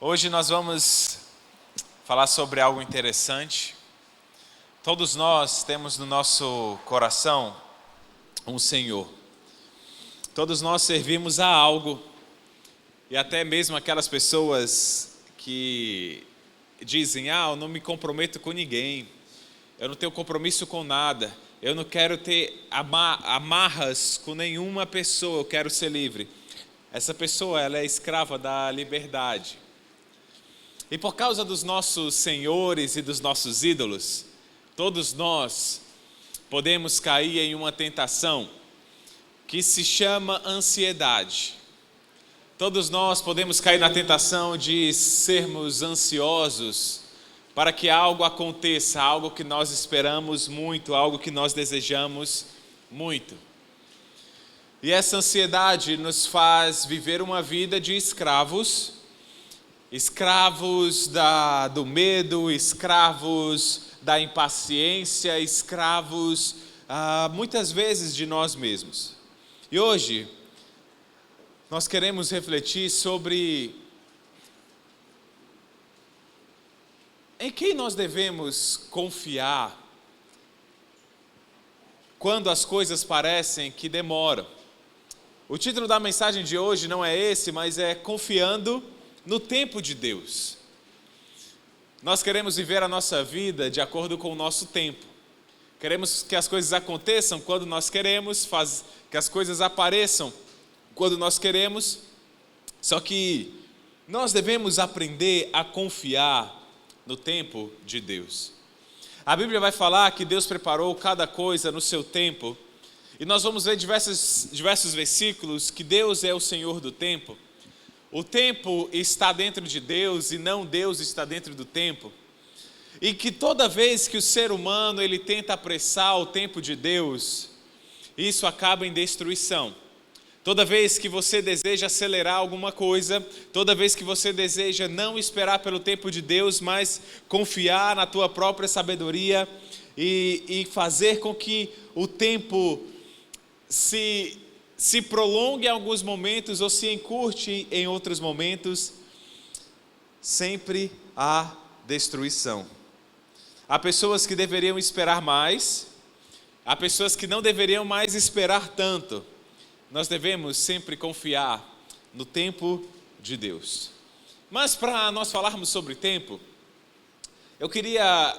Hoje nós vamos falar sobre algo interessante. Todos nós temos no nosso coração um Senhor. Todos nós servimos a algo, e até mesmo aquelas pessoas que dizem: eu não me comprometo com ninguém, eu não tenho compromisso com nada, eu não quero ter amarras com nenhuma pessoa, eu quero ser livre. Essa pessoa, ela é escrava da liberdade. E por causa dos nossos senhores e dos nossos ídolos, todos nós podemos cair em uma tentação que se chama ansiedade. Todos nós podemos cair na tentação de sermos ansiosos para que algo aconteça, algo que nós esperamos muito, algo que nós desejamos muito. E essa ansiedade nos faz viver uma vida de escravos do medo, escravos da impaciência, escravos muitas vezes de nós mesmos. E hoje nós queremos refletir sobre em quem nós devemos confiar quando as coisas parecem que demoram. O título da mensagem de hoje não é esse, mas é Confiando no Tempo de Deus. Nós queremos viver a nossa vida de acordo com o nosso tempo. Queremos que as coisas aconteçam quando nós queremos, que as coisas apareçam quando nós queremos. Só que nós devemos aprender a confiar no tempo de Deus. A Bíblia vai falar que Deus preparou cada coisa no seu tempo. E nós vamos ver diversos versículos que Deus é o Senhor do tempo. O tempo está dentro de Deus e não Deus está dentro do tempo. E que toda vez que o ser humano ele tenta apressar o tempo de Deus, isso acaba em destruição. Toda vez que você deseja acelerar alguma coisa, toda vez que você deseja não esperar pelo tempo de Deus, mas confiar na tua própria sabedoria e fazer com que o tempo se prolongue em alguns momentos ou se encurte em outros momentos, sempre há destruição. Há pessoas que deveriam esperar mais, há pessoas que não deveriam mais esperar tanto. Nós devemos sempre confiar no tempo de Deus. Mas para nós falarmos sobre tempo, eu queria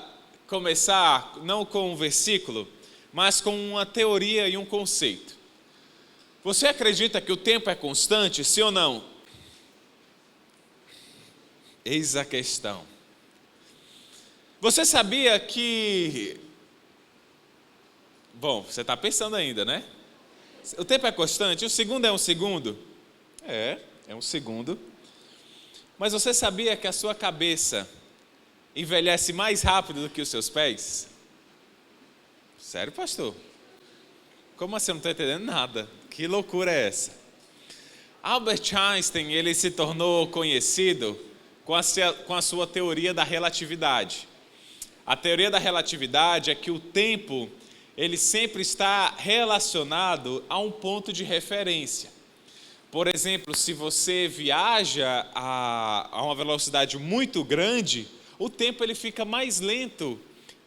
começar não com um versículo, mas com uma teoria e um conceito. Você acredita que o tempo é constante, sim ou não? Eis a questão. Você sabia que... Bom, você está pensando ainda, né? O tempo é constante, o segundo é um segundo? É um segundo. Mas você sabia que a sua cabeça envelhece mais rápido do que os seus pés? Sério, pastor? Como assim? Eu não estou entendendo nada. Que loucura é essa? Albert Einstein, ele se tornou conhecido com a sua teoria da relatividade. A teoria da relatividade é que o tempo, ele sempre está relacionado a um ponto de referência. Por exemplo, se você viaja a uma velocidade muito grande, o tempo ele fica mais lento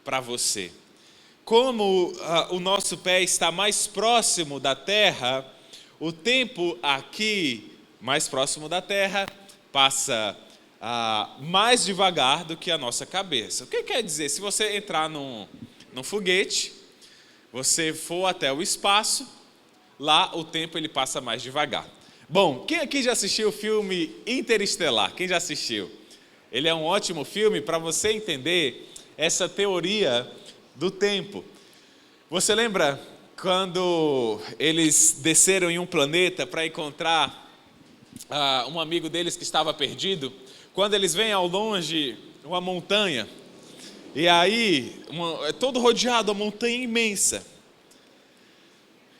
para você. Como o nosso pé está mais próximo da terra, o tempo aqui, mais próximo da terra, passa mais devagar do que a nossa cabeça. O que quer dizer? Se você entrar num foguete, você for até o espaço, lá o tempo ele passa mais devagar. Bom, quem aqui já assistiu o filme Interestelar? Quem já assistiu? Ele é um ótimo filme para você entender essa teoria do tempo. Você lembra quando eles desceram em um planeta para encontrar um amigo deles que estava perdido? Quando eles veem ao longe uma montanha, e aí é todo rodeado, uma montanha imensa.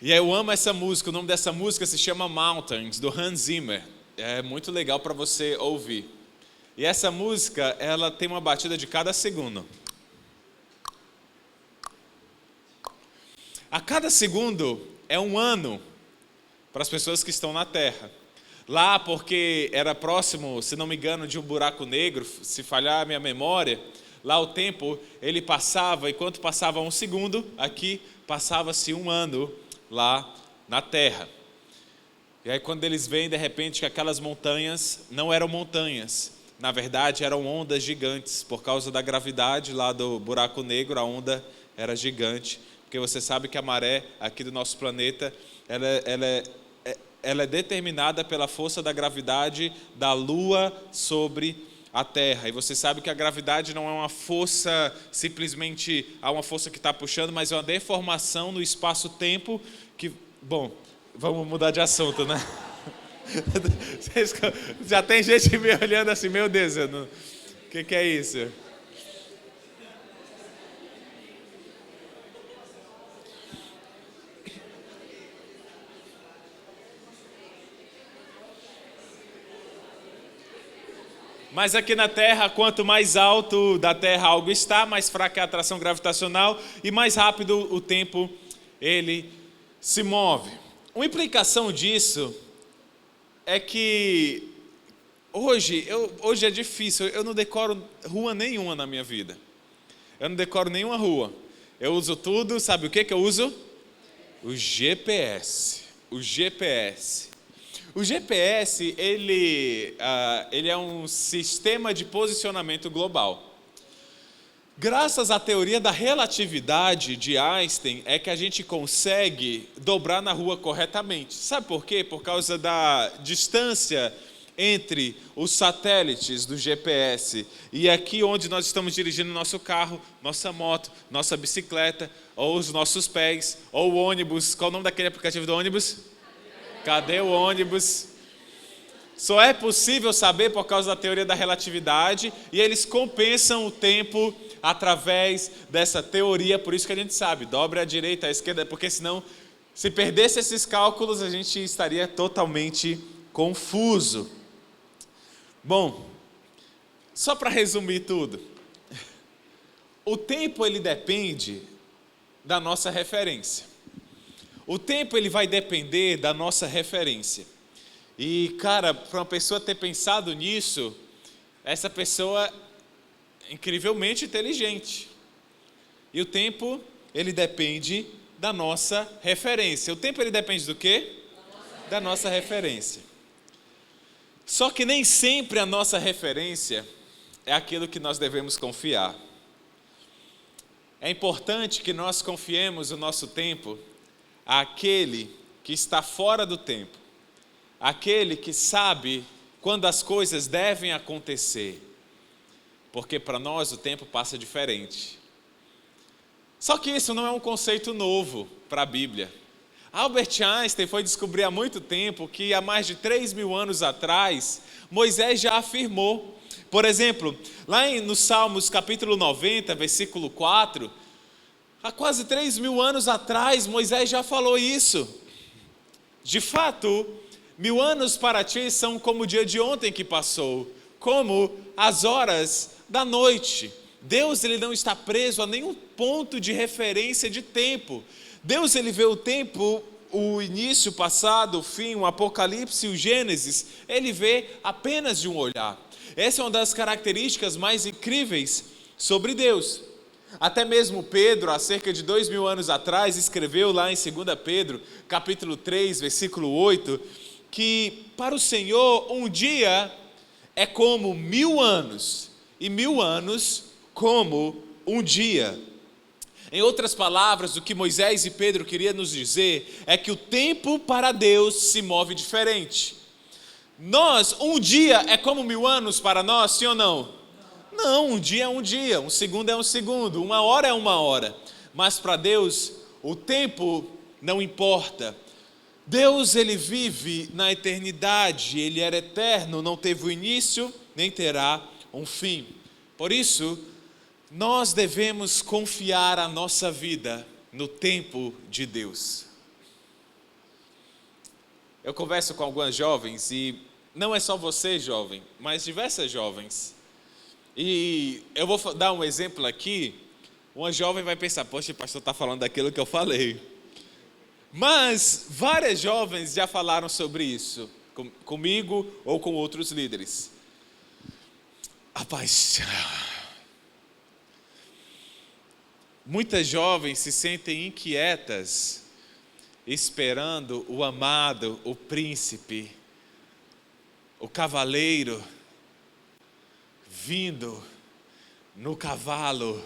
E aí eu amo essa música, o nome dessa música se chama Mountains, do Hans Zimmer. É muito legal para você ouvir. E essa música, ela tem uma batida de cada segundo. A cada segundo é um ano para as pessoas que estão na Terra. lá porque era próximo, se não me engano, de um buraco negro, se falhar a minha memória, lá o tempo ele passava, enquanto passava um segundo, aqui passava-se um ano lá na Terra. E aí quando eles veem de repente que aquelas montanhas não eram montanhas, na verdade eram ondas gigantes, por causa da gravidade lá do buraco negro, a onda era gigante, porque você sabe que a maré aqui do nosso planeta, ela é determinada pela força da gravidade da Lua sobre a Terra. E você sabe que a gravidade não é uma força, simplesmente há uma força que está puxando, mas é uma deformação no espaço-tempo que... Bom, vamos mudar de assunto, né? Já tem gente me olhando assim, meu Deus, o que é isso? Mas aqui na Terra, quanto mais alto da Terra algo está, mais fraca é a atração gravitacional e mais rápido o tempo ele se move. Uma implicação disso é que hoje é difícil, eu não decoro rua nenhuma na minha vida. Eu não decoro nenhuma rua. Eu uso tudo, sabe o que eu uso? O GPS. O GPS. O GPS, ele é um sistema de posicionamento global. Graças à teoria da relatividade de Einstein, é que a gente consegue dobrar na rua corretamente. Sabe por quê? Por causa da distância entre os satélites do GPS e aqui onde nós estamos dirigindo nosso carro, nossa moto, nossa bicicleta, ou os nossos pés, ou o ônibus. Qual o nome daquele aplicativo do ônibus? Cadê o ônibus? Só é possível saber por causa da teoria da relatividade e eles compensam o tempo através dessa teoria, por isso que a gente sabe, dobre à direita, à esquerda, porque senão, se perdesse esses cálculos, a gente estaria totalmente confuso. Bom, só para resumir tudo, o tempo ele depende da nossa referência. O tempo ele vai depender da nossa referência. E, cara, para uma pessoa ter pensado nisso, essa pessoa é incrivelmente inteligente. E o tempo, ele depende da nossa referência. O tempo, ele depende do quê? Da nossa referência. Só que nem sempre a nossa referência é aquilo que nós devemos confiar. É importante que nós confiemos o nosso tempo àquele que está fora do tempo, aquele que sabe quando as coisas devem acontecer, porque para nós o tempo passa diferente. Só que isso não é um conceito novo para a Bíblia. Albert Einstein foi descobrir há muito tempo que há mais de 3.000 anos atrás, Moisés já afirmou. Por exemplo, lá no Salmos capítulo 90, versículo 4, há quase 3.000 anos atrás, Moisés já falou isso. De fato, 1.000 anos para ti são como o dia de ontem que passou, como as horas da noite. Deus ele não está preso a nenhum ponto de referência de tempo. Deus ele vê o tempo, o início, o passado, o fim, o Apocalipse e o Gênesis, ele vê apenas de um olhar. Essa é uma das características mais incríveis sobre Deus. Até mesmo Pedro, há cerca de 2.000 anos atrás, escreveu lá em 2 Pedro, capítulo 3, versículo 8, que para o Senhor um dia é como 1.000 anos, e 1.000 anos como um dia. Em outras palavras, o que Moisés e Pedro queriam nos dizer é que o tempo para Deus se move diferente. Nós, um dia é como 1.000 anos para nós, sim ou não? Não, um dia é um dia, um segundo é um segundo, uma hora é uma hora. Mas para Deus, o tempo não importa. Deus, ele vive na eternidade, ele era eterno, não teve o início, nem terá um fim. Por isso, nós devemos confiar a nossa vida no tempo de Deus. Eu converso com algumas jovens e não é só você, jovem, mas diversas jovens. E eu vou dar um exemplo aqui. Uma jovem vai pensar, poxa, o pastor está falando daquilo que eu falei. Mas várias jovens já falaram sobre isso. comigo ou com outros líderes. A paixão. Muitas jovens se sentem inquietas, esperando o amado, o príncipe, o cavaleiro, vindo no cavalo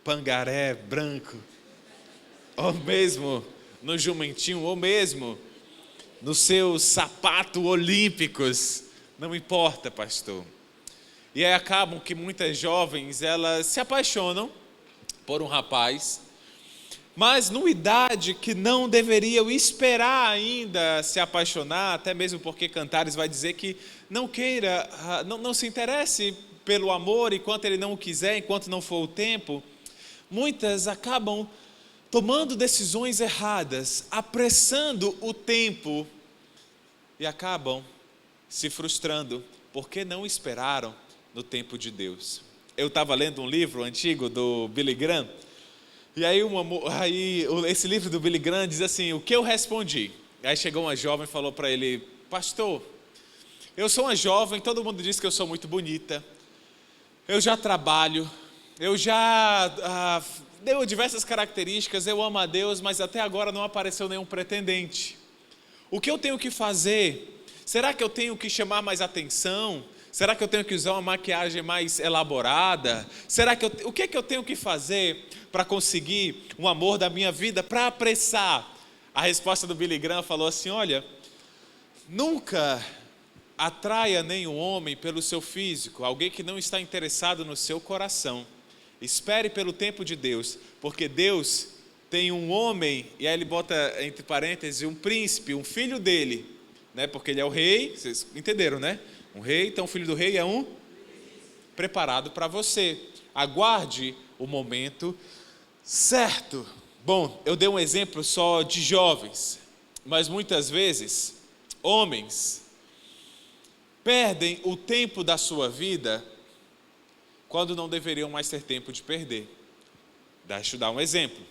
pangaré branco, ou mesmo no jumentinho, ou mesmo nos seus sapatos olímpicos. Não importa, pastor. E aí acabam que muitas jovens, elas se apaixonam por um rapaz, mas numa idade que não deveriam esperar ainda se apaixonar, até mesmo porque Cantares vai dizer que não queira, não se interesse pelo amor enquanto ele não o quiser, enquanto não for o tempo. Muitas acabam tomando decisões erradas, apressando o tempo e acabam se frustrando porque não esperaram no tempo de Deus. Eu estava lendo um livro antigo do Billy Graham, e aí esse livro do Billy Graham diz assim: o que eu respondi? Aí chegou uma jovem e falou para ele: pastor, eu sou uma jovem, todo mundo diz que eu sou muito bonita, eu já trabalho, eu já deu diversas características, eu amo a Deus, mas até agora não apareceu nenhum pretendente. O que eu tenho que fazer? Será que eu tenho que chamar mais atenção? Será que eu tenho que usar uma maquiagem mais elaborada? O que é que eu tenho que fazer para conseguir um amor da minha vida, para apressar? A resposta do Billy Graham falou assim: olha, nunca atraia nenhum homem pelo seu físico, alguém que não está interessado no seu coração. Espere pelo tempo de Deus, porque Deus tem um homem, e aí ele bota entre parênteses um príncipe, um filho dele, né? Porque ele é o rei, vocês entenderam, né? Um rei, então o filho do rei é um preparado para você. Aguarde o momento certo. Bom, eu dei um exemplo só de jovens, mas muitas vezes homens perdem o tempo da sua vida quando não deveriam mais ter tempo de perder. Deixa eu dar um exemplo.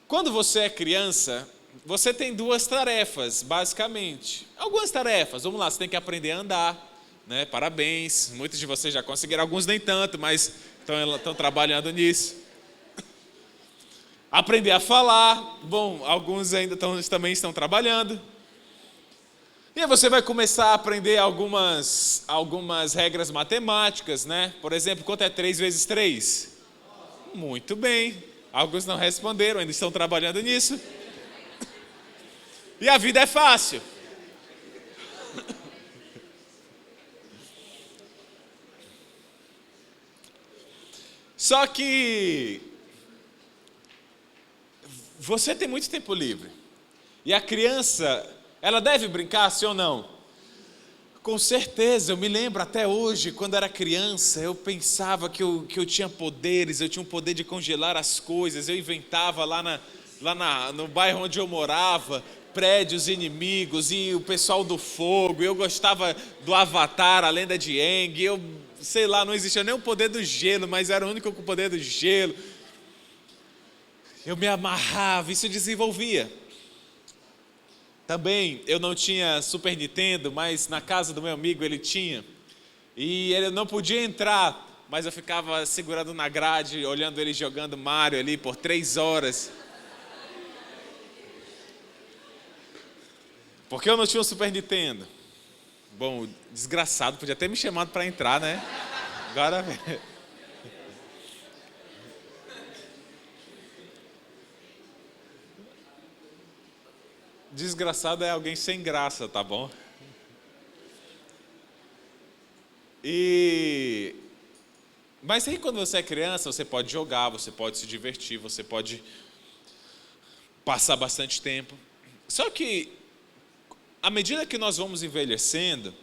Quando você é criança, você tem duas tarefas, basicamente. Algumas tarefas, vamos lá, você tem que aprender a andar, né? Parabéns, muitos de vocês já conseguiram, alguns nem tanto, mas estão trabalhando nisso. Aprender a falar, bom, alguns ainda também estão trabalhando. E aí você vai começar a aprender algumas regras matemáticas, né? Por exemplo, quanto é 3 vezes 3? Muito bem, alguns não responderam, ainda estão trabalhando nisso. E a vida é fácil. Só que você tem muito tempo livre. E a criança, ela deve brincar, sim ou não? Com certeza, eu me lembro até hoje, quando era criança, eu pensava que eu tinha poderes, eu tinha um poder de congelar as coisas, eu inventava no bairro onde eu morava, prédios inimigos e o pessoal do fogo, eu gostava do Avatar, a lenda de Aang, eu sei lá, não existia nem o poder do gelo, mas era o único com o poder do gelo. Eu me amarrava, isso desenvolvia. Também eu não tinha Super Nintendo, mas na casa do meu amigo ele tinha. E ele não podia entrar, mas eu ficava segurando na grade, olhando ele jogando Mario ali por 3 horas. Porque eu não tinha um Super Nintendo. Bom, desgraçado, podia ter me chamado para entrar, né? Agora... Desgraçado é alguém sem graça, tá bom? Mas aí quando você é criança, você pode jogar, você pode se divertir, você pode passar bastante tempo. Só que, à medida que nós vamos envelhecendo,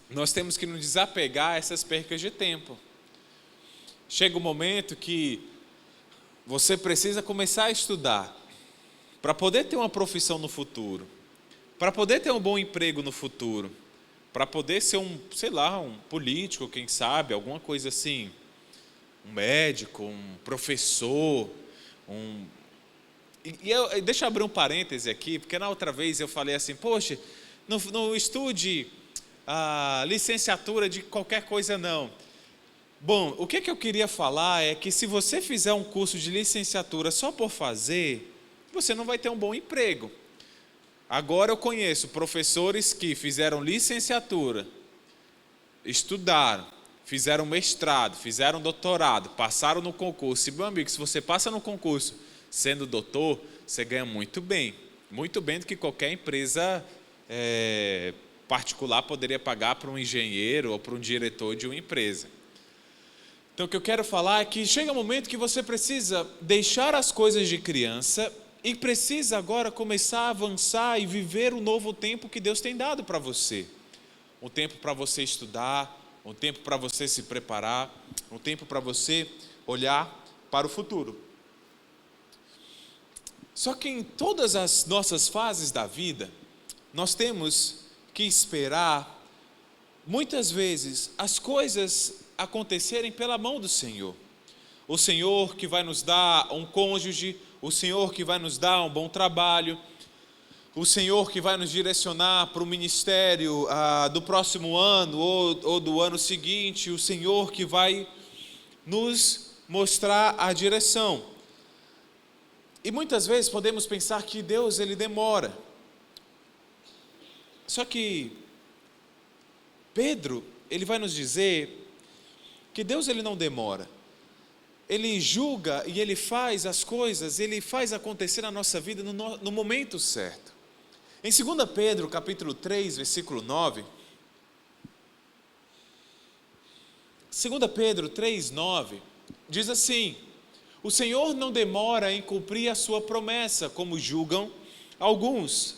nós temos que nos desapegar a essas percas de tempo. Chega um momento que você precisa começar a estudar, para poder ter uma profissão no futuro, para poder ter um bom emprego no futuro, para poder ser um político, quem sabe, alguma coisa assim, um médico, um professor, deixa eu abrir um parêntese aqui, porque na outra vez eu falei assim, poxa, não estude a licenciatura de qualquer coisa não. Bom, o que eu queria falar é que se você fizer um curso de licenciatura só por fazer, você não vai ter um bom emprego. Agora eu conheço professores que fizeram licenciatura, estudaram, fizeram mestrado, fizeram doutorado, passaram no concurso. E, meu amigo, se você passa no concurso sendo doutor, você ganha muito bem do que qualquer empresa particular poderia pagar para um engenheiro ou para um diretor de uma empresa. Então, o que eu quero falar é que chega um momento que você precisa deixar as coisas de criança e precisa agora começar a avançar e viver o novo tempo que Deus tem dado para você. Um tempo para você estudar, um tempo para você se preparar, um tempo para você olhar para o futuro. Só que em todas as nossas fases da vida, nós temos que esperar, muitas vezes, as coisas acontecerem pela mão do Senhor. O Senhor que vai nos dar um cônjuge, o Senhor que vai nos dar um bom trabalho, o Senhor que vai nos direcionar para o ministério do próximo ano ou do ano seguinte, o Senhor que vai nos mostrar a direção. E muitas vezes podemos pensar que Deus ele demora. Só que Pedro, ele vai nos dizer que Deus ele não demora. Ele julga e ele faz as coisas, ele faz acontecer na nossa vida no momento certo. Em 2 Pedro, capítulo 3, versículo 9, 2 Pedro 3, 9, diz assim: o Senhor não demora em cumprir a sua promessa, como julgam alguns.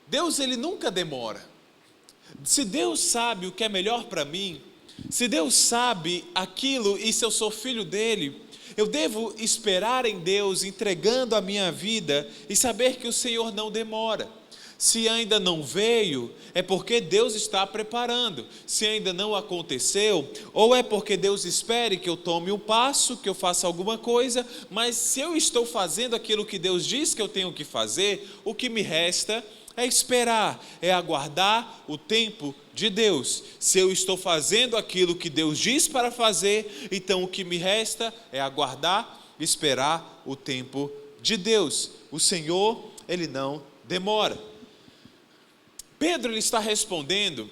Deus ele nunca demora. Se Deus sabe o que é melhor para mim, se Deus sabe aquilo e se eu sou filho dele, eu devo esperar em Deus, entregando a minha vida e saber que o Senhor não demora. Se ainda não veio, é porque Deus está preparando. Se ainda não aconteceu, ou é porque Deus espere que eu tome um passo, que eu faça alguma coisa, mas se eu estou fazendo aquilo que Deus diz que eu tenho que fazer, o que me resta é esperar, é aguardar o tempo de Deus. Se eu estou fazendo aquilo que Deus diz para fazer, então o que me resta é aguardar, esperar o tempo de Deus. O Senhor, ele não demora. Pedro ele está respondendo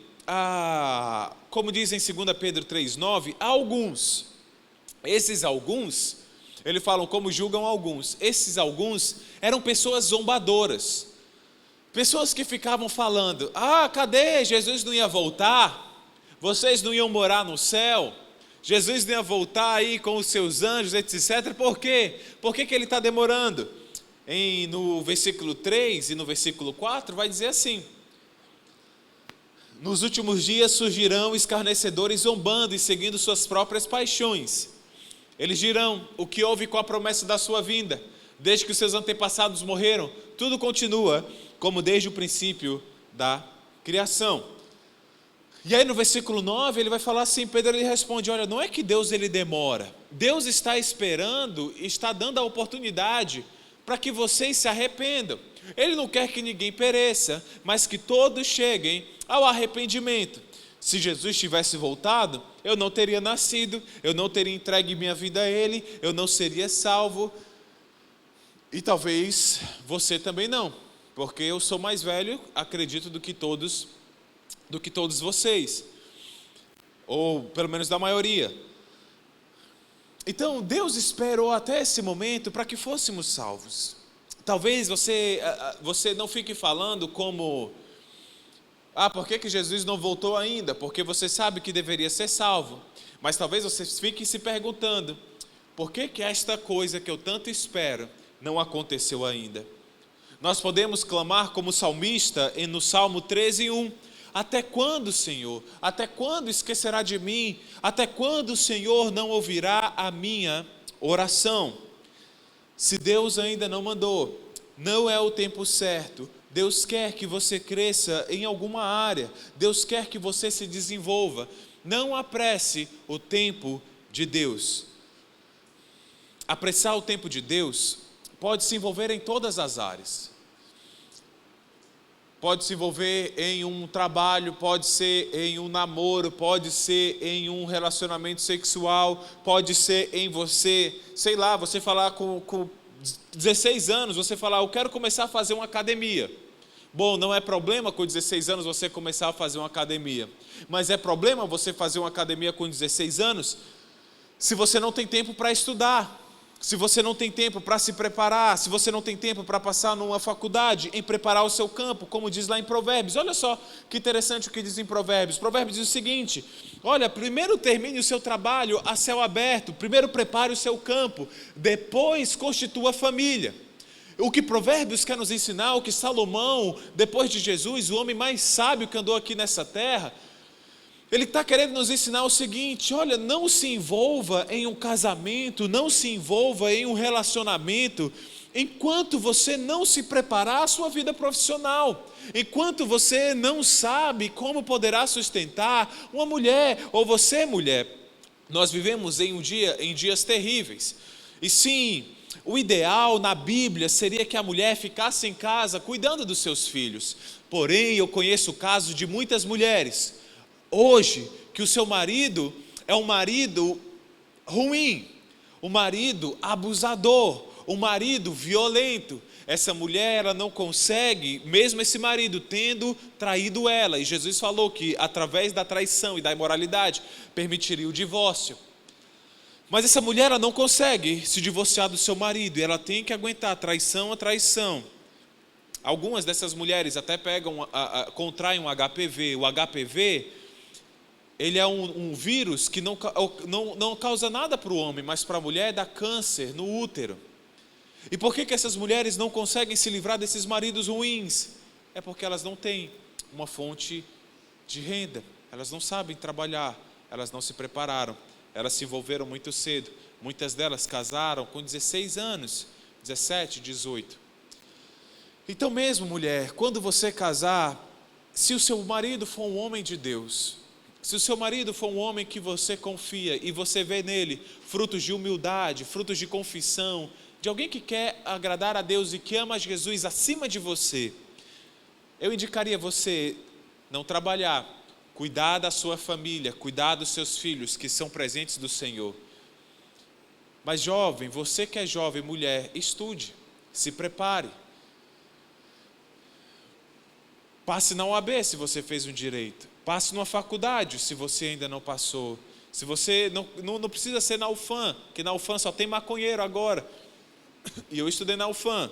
como diz em 2 Pedro 3,9, a alguns. Esses alguns, eles falam como julgam alguns. Esses alguns eram pessoas zombadoras. Pessoas que ficavam falando: cadê? Jesus não ia voltar? Vocês não iam morar no céu? Jesus não ia voltar aí com os seus anjos, etc. Por quê? Por que ele está demorando? No versículo 3 e no versículo 4 vai dizer assim: nos últimos dias surgirão escarnecedores zombando e seguindo suas próprias paixões. Eles dirão: o que houve com a promessa da sua vinda? Desde que os seus antepassados morreram, tudo continua como desde o princípio da criação. E aí no versículo 9 ele vai falar assim, Pedro ele responde: olha, não é que Deus ele demora, Deus está esperando, está dando a oportunidade para que vocês se arrependam. Ele não quer que ninguém pereça, mas que todos cheguem ao arrependimento. Se Jesus tivesse voltado, eu não teria nascido, eu não teria entregue minha vida a Ele, eu não seria salvo, e talvez você também não, porque eu sou mais velho, acredito, do que todos vocês, ou pelo menos da maioria. Então Deus esperou até esse momento para que fôssemos salvos. Talvez você não fique falando como: por que Jesus não voltou ainda? Porque você sabe que deveria ser salvo. Mas talvez você fique se perguntando: por que esta coisa que eu tanto espero não aconteceu ainda? Nós podemos clamar como salmista no Salmo 13:1: até quando, Senhor? Até quando esquecerá de mim? Até quando o Senhor não ouvirá a minha oração? Se Deus ainda não mandou, não é o tempo certo. Deus quer que você cresça em alguma área. Deus quer que você se desenvolva. Não apresse o tempo de Deus. Apressar o tempo de Deus pode se envolver em todas as áreas. pode se envolver em um trabalho, pode ser em um namoro, pode ser em um relacionamento sexual, pode ser em você, sei lá, você falar com 16 anos, você falar, eu quero começar a fazer uma academia. Bom, não é problema com 16 anos você começar a fazer uma academia, mas é problema você fazer uma academia com 16 anos se você não tem tempo para estudar, se você não tem tempo para se preparar, se você não tem tempo para passar numa faculdade, em preparar o seu campo, como diz lá em Provérbios. Olha só que interessante o que diz em Provérbios. Provérbios diz o seguinte: olha, primeiro termine o seu trabalho a céu aberto, primeiro prepare o seu campo, depois constitua a família. O que Provérbios quer nos ensinar, o que Salomão, depois de Jesus, o homem mais sábio que andou aqui nessa terra, ele está querendo nos ensinar o seguinte: olha, não se envolva em um casamento, não se envolva em um relacionamento, enquanto você não se preparar a sua vida profissional, enquanto você não sabe como poderá sustentar uma mulher, ou você mulher. Nós vivemos em dias terríveis, e sim, o ideal na Bíblia seria que a mulher ficasse em casa cuidando dos seus filhos, porém eu conheço o caso de muitas mulheres hoje, que o seu marido é um marido ruim, um marido abusador, um marido violento. Essa mulher, ela não consegue, mesmo esse marido tendo traído ela, e Jesus falou que através da traição e da imoralidade, permitiria o divórcio. Mas essa mulher, ela não consegue se divorciar do seu marido, e ela tem que aguentar traição a traição. Algumas dessas mulheres até contraem um HPV. O HPV, ele é um vírus que não causa nada para o homem, mas para a mulher dá câncer no útero. E por que essas mulheres não conseguem se livrar desses maridos ruins? É porque elas não têm uma fonte de renda, elas não sabem trabalhar, elas não se prepararam, elas se envolveram muito cedo. Muitas delas casaram com 16 anos, 17, 18. Então mesmo, mulher, quando você casar, se o seu marido for um homem de Deus, se o seu marido for um homem que você confia e você vê nele frutos de humildade, frutos de confissão, de alguém que quer agradar a Deus e que ama Jesus acima de você, eu indicaria você não trabalhar, cuidar da sua família, cuidar dos seus filhos que são presentes do Senhor. Mas jovem, você que é jovem, mulher, estude, se prepare. Passe na UAB se você fez um direito. Passe numa faculdade se você ainda não passou. Se você não precisa ser na UFAM, porque na UFAM só tem maconheiro agora. E eu estudei na UFAM.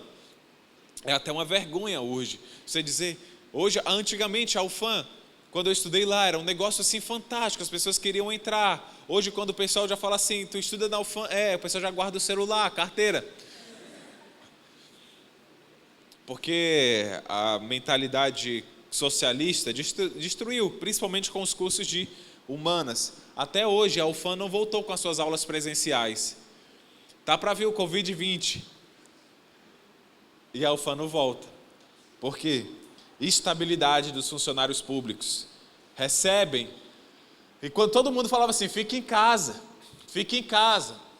É até uma vergonha hoje. Você dizer, antigamente a UFAM, quando eu estudei lá, era um negócio assim fantástico, as pessoas queriam entrar. Hoje, quando o pessoal já fala assim, tu estuda na UFAM, o pessoal já guarda o celular, a carteira. Porque a mentalidade socialista destruiu, principalmente com os cursos de humanas. Até hoje a UFAM não voltou com as suas aulas presenciais. Tá para vir o Covid-20 e a UFAM não volta. Por quê? Estabilidade dos funcionários públicos. Recebem, e quando todo mundo falava assim, fique em casa,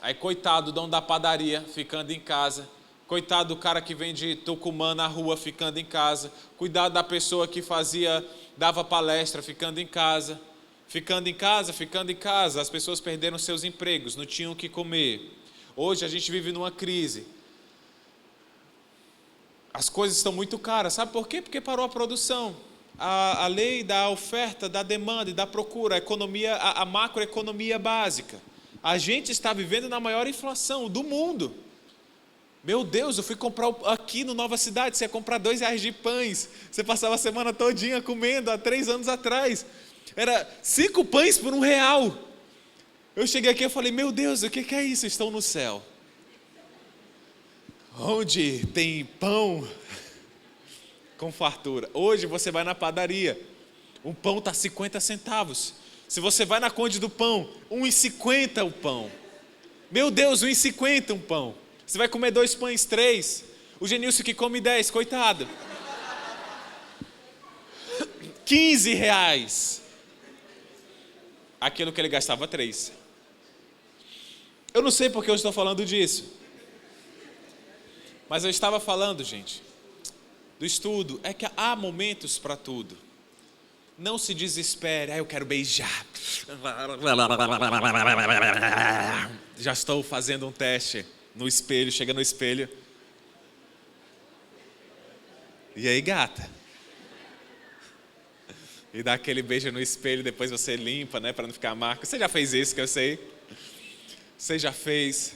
aí coitado do dono da padaria ficando em casa, coitado do cara que vende Tucumã na rua ficando em casa, cuidado da pessoa que dava palestra ficando em casa, as pessoas perderam seus empregos, não tinham o que comer. Hoje a gente vive numa crise, as coisas estão muito caras, sabe por quê? Porque parou a produção, a lei da oferta, da demanda e da procura, a macroeconomia básica. A gente está vivendo na maior inflação do mundo. Meu Deus, eu fui comprar aqui no Nova Cidade, você ia comprar R$2 de pães, você passava a semana todinha comendo, há 3 anos atrás, era 5 pães por R$1. Eu cheguei aqui e falei, meu Deus, o que é isso? Estão no céu. Onde tem pão com fartura. Hoje você vai na padaria, um pão está 50 centavos. Se você vai na Conde do Pão, R$1,50 o pão. Meu Deus, R$1,50 um pão. Você vai comer 2 pães, 3. O Genilson que come 10, coitado. R$15. Aquilo que ele gastava 3. Eu não sei porque eu estou falando disso. Mas eu estava falando, gente, do do estudo é que há momentos para tudo. Não se desespere, eu quero beijar. Já estou fazendo um teste no espelho, chega no espelho. E aí, gata? E dá aquele beijo no espelho, depois você limpa, né, para não ficar marca. Você já fez isso, que eu sei? Você já fez?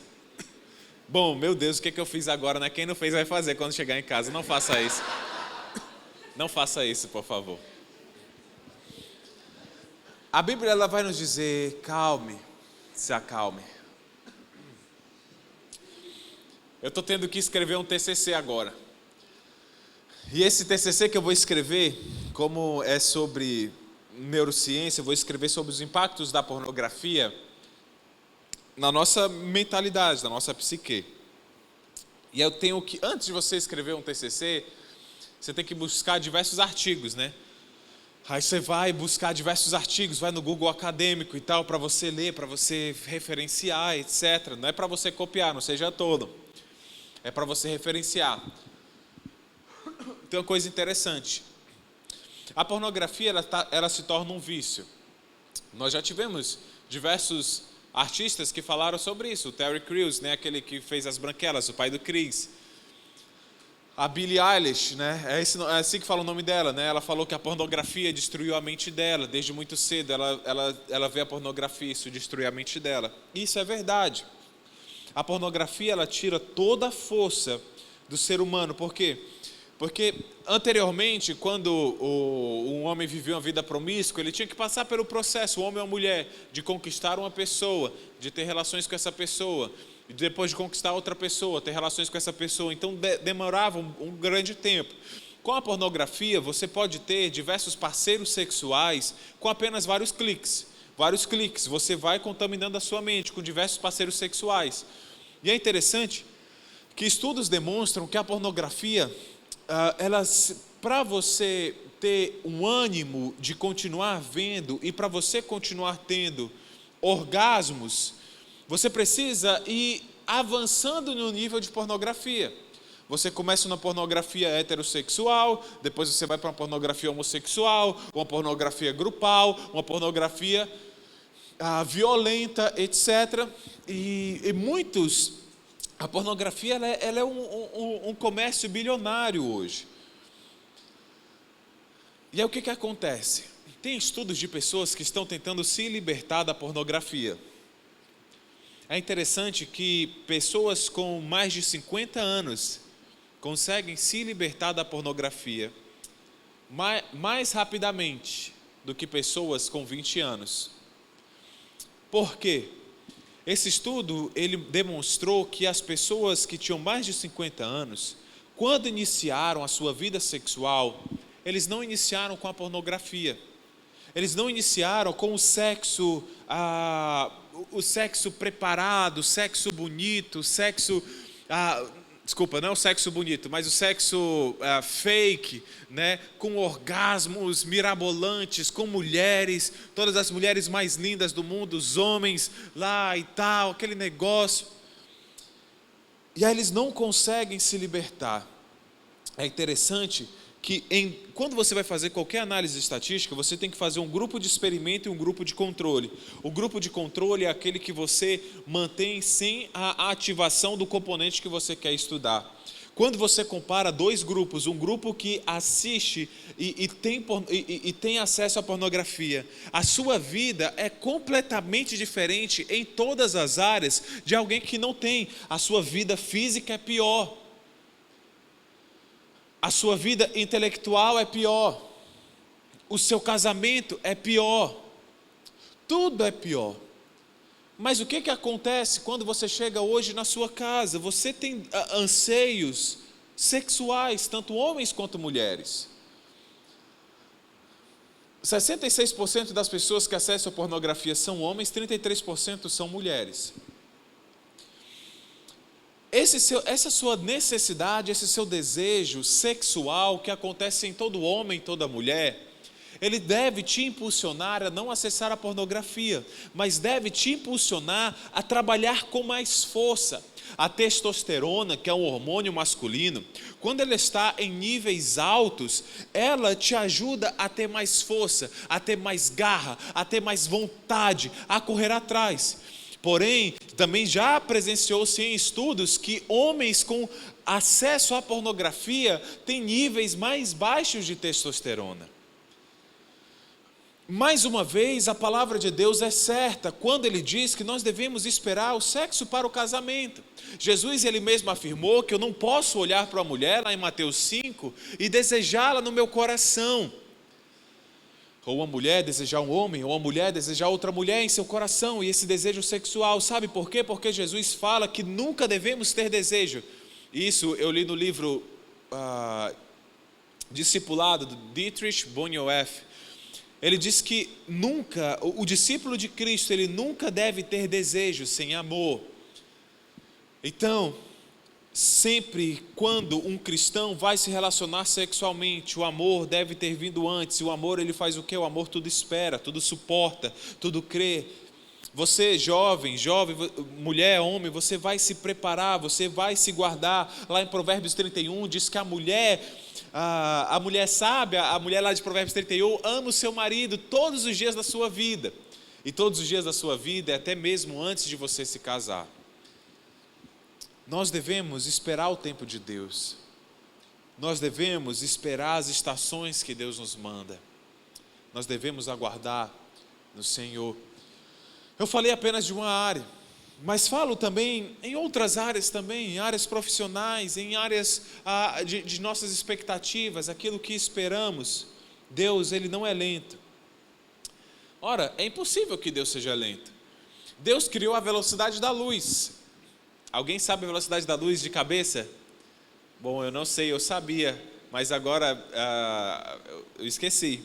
Bom, meu Deus, o que eu fiz agora, né? Quem não fez vai fazer quando chegar em casa. Não faça isso. Não faça isso, por favor. A Bíblia ela vai nos dizer, calme, se acalme. Eu estou tendo que escrever um TCC agora. E esse TCC que eu vou escrever, como é sobre neurociência, eu vou escrever sobre os impactos da pornografia na nossa mentalidade, na nossa psique. E eu tenho que, antes de você escrever um TCC, você tem que buscar diversos artigos, né? Aí você vai buscar diversos artigos, vai no Google acadêmico e tal, para você ler, para você referenciar, etc. Não é para você copiar, não seja tolo. É para você referenciar. Tem uma coisa interessante. A pornografia, ela se torna um vício. Nós já tivemos diversos artistas que falaram sobre isso. O Terry Crews, né, aquele que fez As Branquelas, o pai do Chris. A Billie Eilish, né, é assim que fala o nome dela, né? Ela falou que a pornografia destruiu a mente dela. Desde muito cedo ela vê a pornografia, isso destruiu a mente dela. Isso é verdade. A pornografia, ela tira toda a força do ser humano. Por quê? Porque anteriormente, quando um homem vivia uma vida promíscua, ele tinha que passar pelo processo, o homem ou a mulher, de conquistar uma pessoa, de ter relações com essa pessoa, e depois de conquistar outra pessoa, ter relações com essa pessoa. Então demorava um grande tempo. Com a pornografia, você pode ter diversos parceiros sexuais com apenas vários cliques. Vários cliques, você vai contaminando a sua mente com diversos parceiros sexuais. E é interessante que estudos demonstram que a pornografia, para você ter um ânimo de continuar vendo e para você continuar tendo orgasmos, você precisa ir avançando no nível de pornografia. Você começa na pornografia heterossexual, depois você vai para uma pornografia homossexual, uma pornografia grupal, uma pornografia violenta, etc. E muitos... A pornografia ela é um comércio bilionário hoje. E aí o que acontece? Tem estudos de pessoas que estão tentando se libertar da pornografia. É interessante que pessoas com mais de 50 anos conseguem se libertar da pornografia mais rapidamente do que pessoas com 20 anos. Por quê? Esse estudo, ele demonstrou que as pessoas que tinham mais de 50 anos, quando iniciaram a sua vida sexual, eles não iniciaram com a pornografia. Eles não iniciaram com o sexo preparado, o sexo bonito, o sexo... Desculpa, não é o sexo bonito, mas o sexo fake, né? Com orgasmos mirabolantes, com mulheres, todas as mulheres mais lindas do mundo, os homens lá e tal, aquele negócio. E aí eles não conseguem se libertar. É interessante que quando você vai fazer qualquer análise estatística, você tem que fazer um grupo de experimento e um grupo de controle. O grupo de controle é aquele que você mantém sem a ativação do componente que você quer estudar. Quando você compara dois grupos, um grupo que assiste e tem acesso à pornografia, a sua vida é completamente diferente em todas as áreas de alguém que não tem. A sua vida física é pior. A sua vida intelectual é pior. O seu casamento é pior. Tudo é pior. Mas o que acontece quando você chega hoje na sua casa? Você tem anseios sexuais, tanto homens quanto mulheres. 66% das pessoas que acessam a pornografia são homens, 33% são mulheres. Essa sua necessidade, esse seu desejo sexual que acontece em todo homem e toda mulher, Ele deve te impulsionar a não acessar a pornografia, mas deve te impulsionar a trabalhar com mais força. A testosterona, que é um hormônio masculino, quando ela está em níveis altos, ela te ajuda a ter mais força, a ter mais garra, a ter mais vontade, a correr atrás. Porém, também já presenciou-se em estudos que homens com acesso à pornografia têm níveis mais baixos de testosterona. Mais uma vez, a palavra de Deus é certa quando ele diz que nós devemos esperar o sexo para o casamento. Jesus, ele mesmo afirmou que eu não posso olhar para a mulher, lá em Mateus 5, e desejá-la no meu coração. Ou uma mulher desejar um homem, ou uma mulher desejar outra mulher em seu coração, e esse desejo sexual, sabe por quê? Porque Jesus fala que nunca devemos ter desejo. Isso eu li no livro Discipulado, do Dietrich Bonhoeffer. Ele diz que nunca, o discípulo de Cristo, ele nunca deve ter desejo sem amor. Então, sempre quando um cristão vai se relacionar sexualmente, o amor deve ter vindo antes. E o amor, ele faz o quê? O amor tudo espera, tudo suporta, tudo crê. Você, jovem, mulher, homem, você vai se preparar, você vai se guardar. Lá em Provérbios 31 diz que a mulher sábia, a mulher lá de Provérbios 31, ama o seu marido todos os dias da sua vida. E todos os dias da sua vida, até mesmo antes de você se casar. Nós devemos esperar o tempo de Deus. Nós devemos esperar as estações que Deus nos manda. Nós devemos aguardar no Senhor. Eu falei apenas de uma área, mas falo também em outras áreas também, em áreas profissionais, em áreas de nossas expectativas, aquilo que esperamos. Deus, ele não é lento. Ora, é impossível que Deus seja lento. Deus criou a velocidade da luz. Alguém sabe a velocidade da luz de cabeça? Bom, eu não sei, eu sabia, mas agora eu esqueci.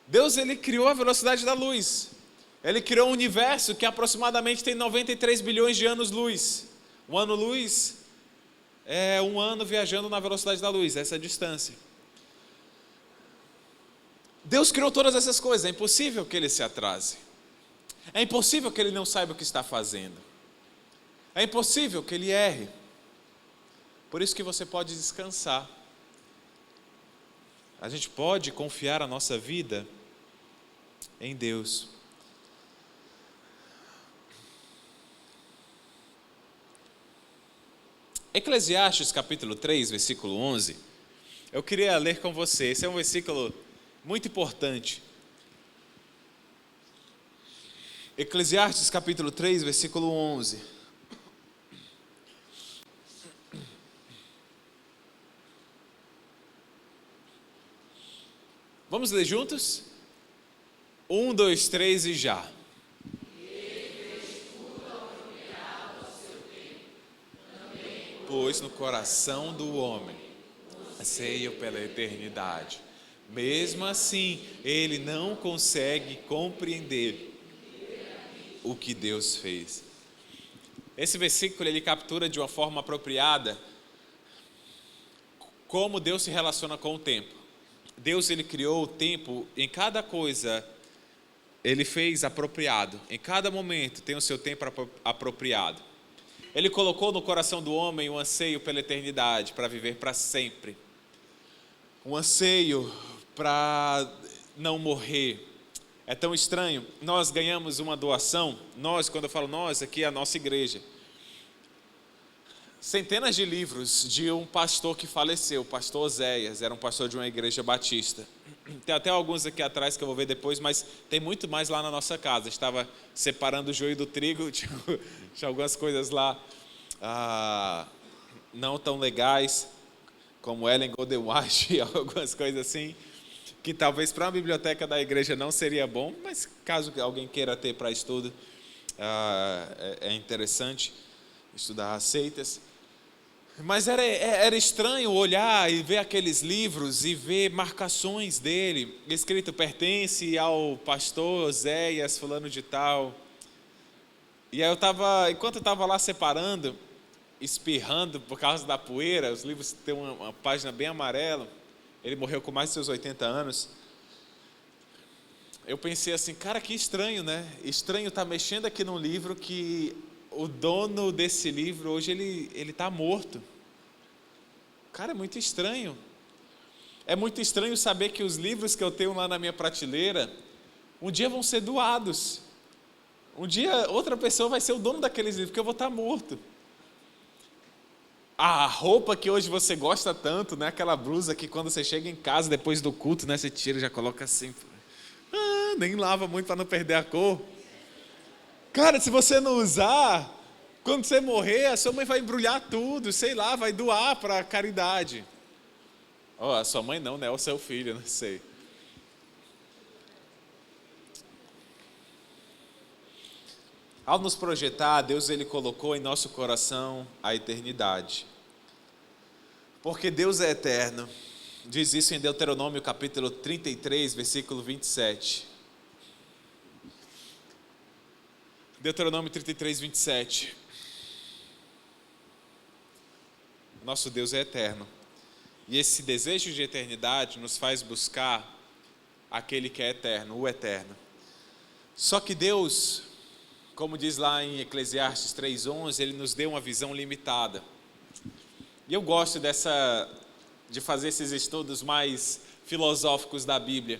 Deus, ele criou a velocidade da luz. Ele criou um universo que aproximadamente tem 93 bilhões de anos-luz. Um ano-luz é um ano viajando na velocidade da luz, essa é a distância. Deus criou todas essas coisas, é impossível que ele se atrase. É impossível que ele não saiba o que está fazendo. É impossível que ele erre. Por isso que você pode descansar. A gente pode confiar a nossa vida em Deus. Eclesiastes capítulo 3, versículo 11. Eu queria ler com você. Esse é um versículo muito importante. Eclesiastes capítulo 3, versículo 11. Vamos ler juntos? 1, 2, 3 e já. Pois no coração do homem anseio pela eternidade. Mesmo assim, ele não consegue compreender o que Deus fez. Esse versículo ele captura de uma forma apropriada como Deus se relaciona com o tempo. Deus, ele criou o tempo em cada coisa, ele fez apropriado. Em cada momento tem o seu tempo apropriado. Ele colocou no coração do homem um anseio pela eternidade, para viver para sempre. Um anseio para não morrer. É tão estranho. Nós ganhamos uma doação, quando eu falo nós, aqui é a nossa igreja. Centenas de livros de um pastor que faleceu, o pastor Oséias, era um pastor de uma igreja batista. Tem até alguns aqui atrás que eu vou ver depois, mas tem muito mais lá na nossa casa. Estava separando o joio do trigo, tinha algumas coisas lá não tão legais, como Ellen Golden White, algumas coisas assim, que talvez para uma biblioteca da igreja não seria bom, mas caso alguém queira ter para estudo, é interessante estudar receitas. Mas era estranho olhar e ver aqueles livros e ver marcações dele, escrito pertence ao pastor Oséias, fulano de tal. E aí enquanto eu estava lá separando, espirrando por causa da poeira, os livros têm uma página bem amarela, ele morreu com mais de seus 80 anos. eu pensei assim, cara, que estranho, né? Estranho estar mexendo aqui num livro que o dono desse livro, hoje ele está morto. Cara, é muito estranho. É muito estranho saber que os livros que eu tenho lá na minha prateleira, um dia vão ser doados. Um dia outra pessoa vai ser o dono daqueles livros, porque eu vou estar morto. A roupa que hoje você gosta tanto, né? Aquela blusa que quando você chega em casa depois do culto, né? Você tira e já coloca assim. Nem lava muito para não perder a cor. Cara, se você não usar, quando você morrer, a sua mãe vai embrulhar tudo, sei lá, vai doar para a caridade. A sua mãe não, né? O seu filho, não sei. Ao nos projetar, Deus ele colocou em nosso coração a eternidade. Porque Deus é eterno. Diz isso em Deuteronômio capítulo 33, versículo 27. Deuteronômio 33, 27. Nosso Deus é eterno. E esse desejo de eternidade nos faz buscar aquele que é eterno, o eterno. Só que Deus, como diz lá em Eclesiastes 3:11, Ele nos deu uma visão limitada. E eu gosto de fazer esses estudos mais filosóficos da Bíblia.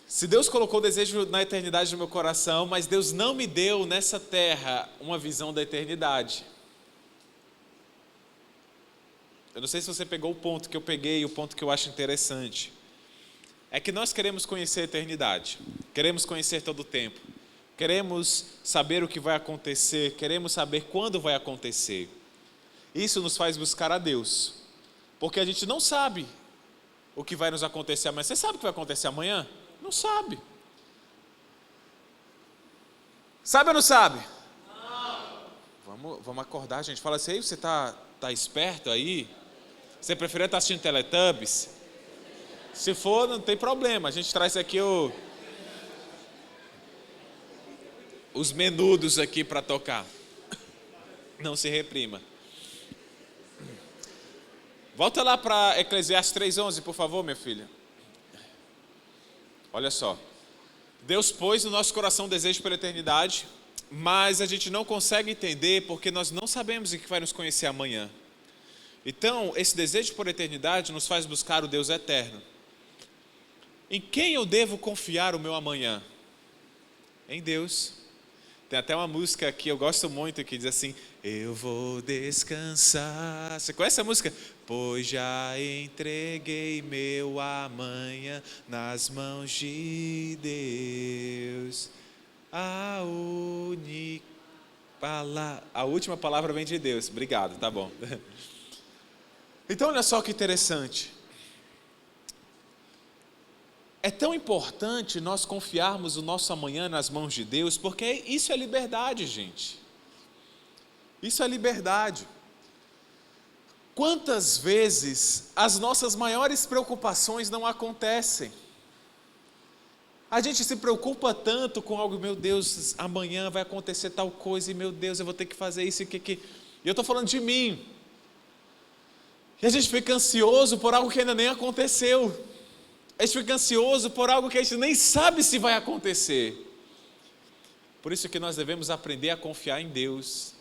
Se Deus colocou o desejo na eternidade no meu coração, mas Deus não me deu nessa terra uma visão da eternidade. Eu não sei se você pegou o ponto que eu peguei, o ponto que eu acho interessante. É que nós queremos conhecer a eternidade, queremos conhecer todo o tempo, queremos saber o que vai acontecer, queremos saber quando vai acontecer. Isso nos faz buscar a Deus, porque a gente não sabe o que vai nos acontecer amanhã. Você sabe o que vai acontecer amanhã? Não sabe. Sabe ou não sabe? Não. Vamos acordar, gente. Fala assim, você tá esperto aí? Você preferia estar assistindo Teletubbies? Se for, não tem problema. A gente traz aqui os menudos aqui para tocar. Não se reprima. Volta lá para Eclesiastes 3:11, por favor, minha filha. Olha só. Deus pôs no nosso coração um desejo pela eternidade, mas a gente não consegue entender porque nós não sabemos o que vai nos conhecer amanhã. Então, esse desejo por eternidade nos faz buscar o Deus eterno. Em quem eu devo confiar o meu amanhã? Em Deus. Tem até uma música que eu gosto muito que diz assim: eu vou descansar. Você conhece a música? Pois já entreguei meu amanhã nas mãos de Deus. A última palavra vem de Deus. Obrigado, tá bom. Então olha só que interessante. É tão importante nós confiarmos o nosso amanhã nas mãos de Deus, porque isso é liberdade, gente. Isso é liberdade. Quantas vezes as nossas maiores preocupações não acontecem? A gente se preocupa tanto com algo, meu Deus, amanhã vai acontecer tal coisa, e meu Deus, eu vou ter que fazer isso e que. E eu estou falando de mim. E a gente fica ansioso por algo que ainda nem aconteceu. A gente fica ansioso por algo que a gente nem sabe se vai acontecer. Por isso que nós devemos aprender a confiar em Deus,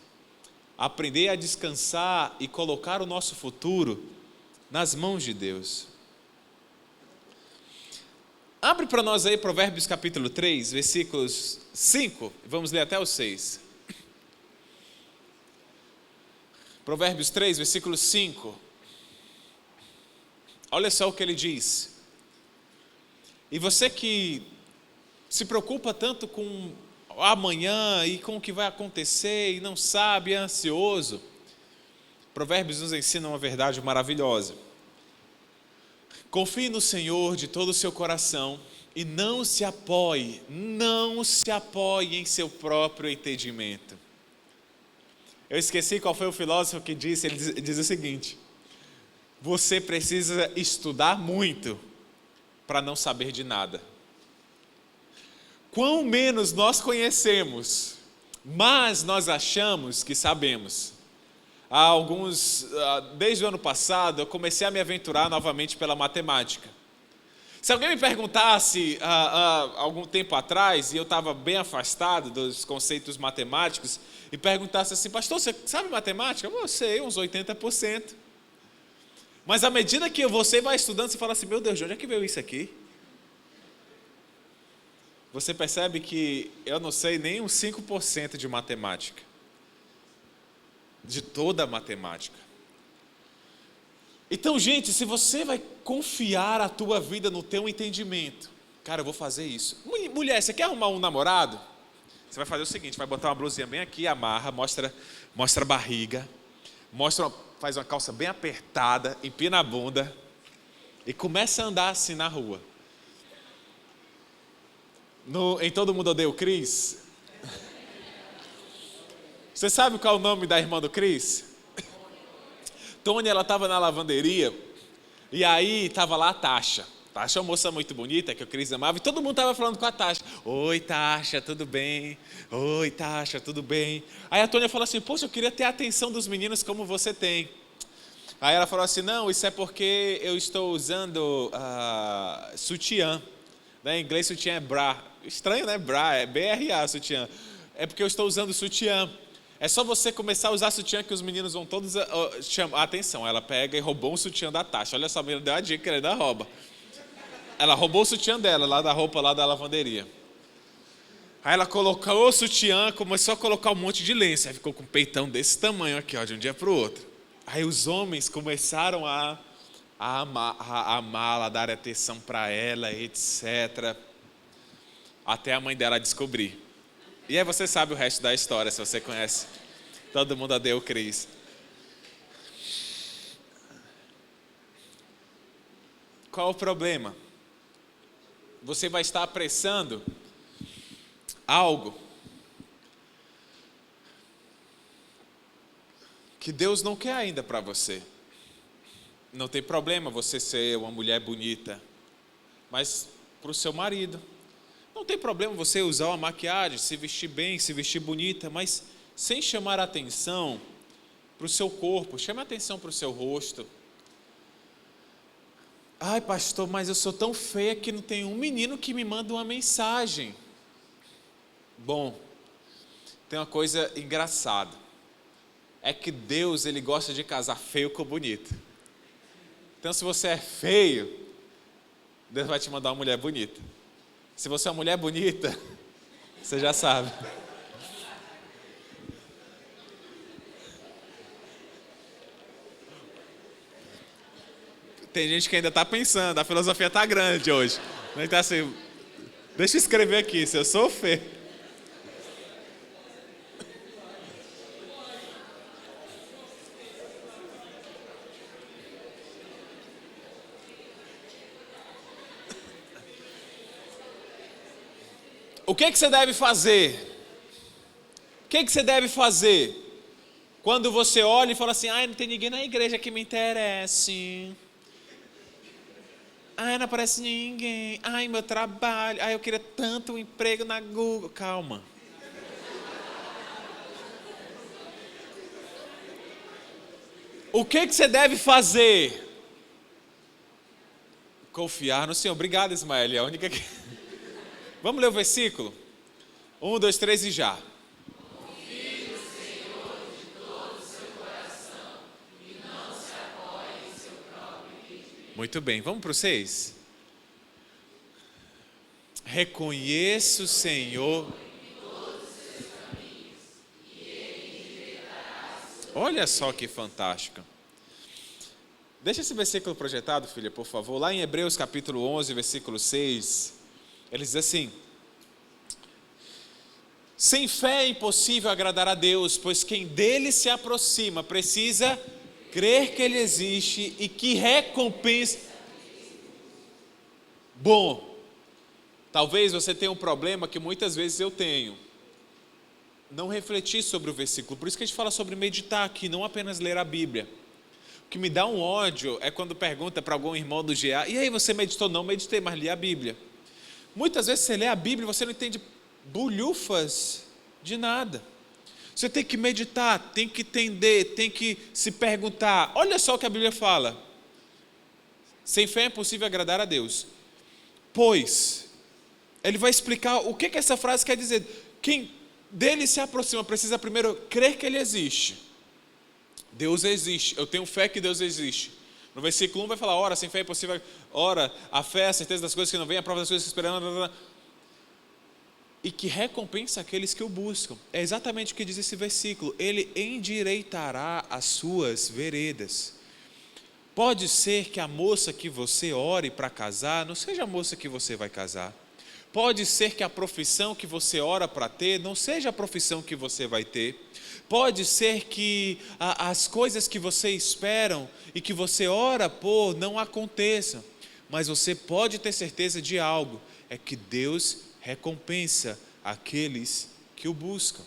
aprender a descansar e colocar o nosso futuro nas mãos de Deus. Abre para nós aí Provérbios capítulo 3, versículos 5, vamos ler até o 6. Provérbios 3, versículo 5. Olha só o que ele diz. E você que se preocupa tanto com amanhã e com o que vai acontecer e não sabe, é ansioso, Provérbios nos ensina uma verdade maravilhosa. Confie no Senhor de todo o seu coração e não se apoie em seu próprio entendimento. Eu esqueci qual foi o filósofo que disse, ele diz o seguinte: você precisa estudar muito para não saber de nada. Quão menos nós conhecemos, mas nós achamos que sabemos. Desde o ano passado, eu comecei a me aventurar novamente pela matemática. Se alguém me perguntasse algum tempo atrás, e eu estava bem afastado dos conceitos matemáticos, e perguntasse assim, pastor, você sabe matemática? Eu sei, uns 80%. Mas à medida que você vai estudando, você fala assim, meu Deus, de onde é que veio isso aqui? Você percebe que eu não sei nem uns 5% de matemática. De toda a matemática. Então, gente, se você vai confiar a tua vida no teu entendimento, cara, eu vou fazer isso. Mulher, você quer arrumar um namorado? Você vai fazer o seguinte, vai botar uma blusinha bem aqui, amarra, mostra a barriga, faz uma calça bem apertada, empina a bunda e começa a andar assim na rua. Em Todo Mundo Odeia o Cris? Você sabe qual é o nome da irmã do Cris? Tônia, ela estava na lavanderia e aí estava lá a Tasha. Tasha é uma moça muito bonita, que o Cris amava, e todo mundo estava falando com a Tasha. Oi, Tasha, tudo bem? Oi, Tasha, tudo bem? Aí a Tônia falou assim, poxa, eu queria ter a atenção dos meninos como você tem. Aí ela falou assim, não, isso é porque eu estou usando sutiã. Em inglês, sutiã é bra. Estranho, né? Bra, é B-R-A, sutiã. É porque eu estou usando sutiã. É só você começar a usar sutiã que os meninos vão todos chamar a atenção. Ela pega e roubou um sutiã da Tasha. Olha só, a menina deu a dica que ela ainda rouba. Ela roubou o sutiã dela, lá da roupa, lá da lavanderia. Aí ela colocou o sutiã, começou a colocar um monte de lenço. Aí ficou com um peitão desse tamanho aqui, ó, de um dia para o outro. Aí os homens começaram a amá-la, a dar atenção para ela, etc. Até a mãe dela descobrir. E aí você sabe o resto da história, se você conhece. Todo Mundo Odeia o Cris. Qual o problema? Você vai estar apressando algo que Deus não quer ainda para você. Não tem problema você ser uma mulher bonita, mas para o seu marido. Não tem problema você usar uma maquiagem, se vestir bem, se vestir bonita, mas sem chamar a atenção para o seu corpo, chame a atenção para o seu rosto. Ai, pastor, mas eu sou tão feia que não tem um menino que me manda uma mensagem. Bom, tem uma coisa engraçada. É que Deus, Ele gosta de casar feio com bonito. Então, se você é feio, Deus vai te mandar uma mulher bonita. Se você é uma mulher bonita, você já sabe. Tem gente que ainda está pensando, a filosofia está grande hoje. Então assim, deixa eu escrever aqui, se eu sou feio. O que você deve fazer? O que você deve fazer? Quando você olha e fala assim, ai, não tem ninguém na igreja que me interesse. Ai, não aparece ninguém. Ai, meu trabalho. Ai, eu queria tanto um emprego na Google. Calma. O que você deve fazer? Confiar no Senhor. Obrigado, Ismael. É a única que... Vamos ler o versículo? 1, 2, 3 e já. Confie no Senhor de todo o seu coração e não se apoie em seu próprio entendimento. Muito bem, vamos para o 6? Reconheça o Senhor. Olha só que fantástico. Deixa esse versículo projetado, filha, por favor. Lá em Hebreus capítulo 11, versículo 6, ele diz assim: sem fé é impossível agradar a Deus, pois quem dele se aproxima precisa crer que ele existe e que recompensa. Bom, talvez você tenha um problema que muitas vezes eu tenho. Não refletir sobre o versículo. Por isso que a gente fala sobre meditar aqui, não apenas ler a Bíblia. O que me dá um ódio é quando pergunta para algum irmão do GA, e aí você meditou? Não meditei, mas li a Bíblia. Muitas vezes você lê a Bíblia e você não entende bulhufas de nada. Você tem que meditar, tem que entender, tem que se perguntar. Olha só o que a Bíblia fala. Sem fé é impossível agradar a Deus. pois. Ele vai explicar o que essa frase quer dizer. Quem dele se aproxima precisa primeiro crer que ele existe. Deus existe. Eu tenho fé que Deus existe. No versículo 1 vai falar, ora, sem fé é impossível. Ora, a fé é a certeza das coisas que não vêm, a prova das coisas que esperamos. E que recompensa aqueles que o buscam. É exatamente o que diz esse versículo. Ele endireitará as suas veredas. Pode ser que a moça que você ore para casar não seja a moça que você vai casar. Pode ser que a profissão que você ora para ter não seja a profissão que você vai ter. Pode ser que as coisas que você espera e que você ora por não aconteçam. Mas você pode ter certeza de algo, é que Deus recompensa aqueles que o buscam.